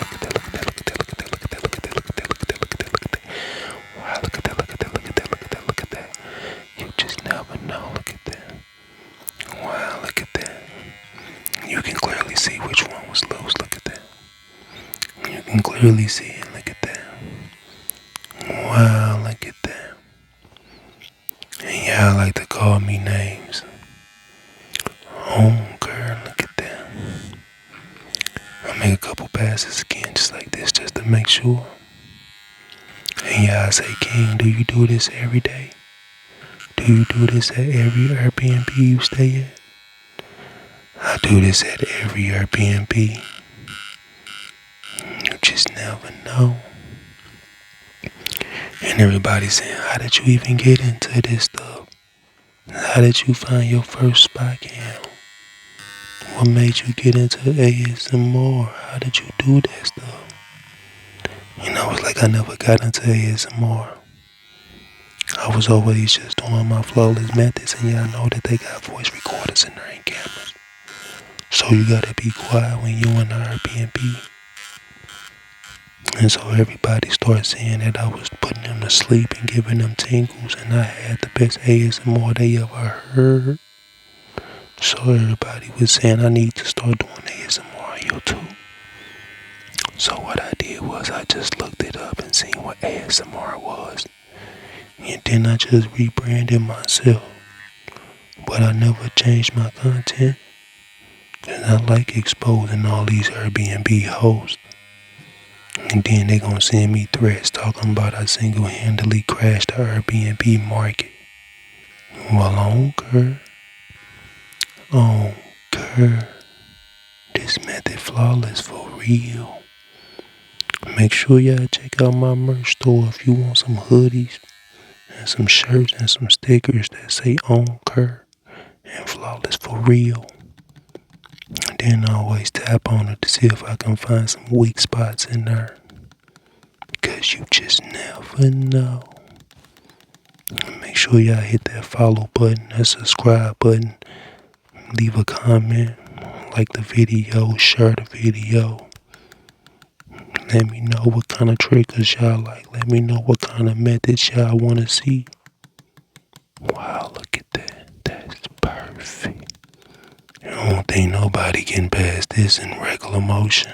look at that, look at that, look at that, look at that, look at that, look at that, look at that, look at that, look at that, look at that. Wow, look at that, look at that, look at that, look at that, look at that. You just never know, look at that. Wow, look at that. You can clearly see which one was loose, look at that. You can clearly see it, look at that. Wow, look at that. And y'all like to call me names. Oh, girl, look at that. I make a couple passes again just like this just to make sure. And y'all say, King, do you do this every day? Do you do this at every Airbnb you stay at? I do this at every Airbnb. You just never know. And everybody's saying, how did you even get into this stuff? How did you find your first spot cam? What made you get into ASMR? How did you do that stuff? You know, it's like I never got into ASMR. I was always just doing my flawless methods, and y'all know that they got voice recorders and there ain't cameras. So you gotta be quiet when you in the Airbnb. And so everybody started saying that I was putting them to sleep and giving them tingles, and I had the best ASMR they ever heard. So everybody was saying I need to start doing ASMR on YouTube. So what I did was I just looked it up and seen what ASMR was. And then I just rebranded myself. But I never changed my content. And I like exposing all these Airbnb hosts. And then they gonna send me threats talking about I single-handedly crashed the Airbnb market. Well, I don't care. I don't care. This method flawless for real. Make sure y'all check out my merch store if you want some hoodies and some shirts and some stickers that say on care and flawless for real. And then I always tap on it to see if I can find some weak spots in there. Because you just never know. And make sure y'all hit that follow button, that subscribe button. Leave a comment, like the video, share the video. Let me know what kind of triggers y'all like. Let me know what kind of methods y'all want to see. Wow, look at that. That's perfect. I don't think nobody can pass this in regular motion.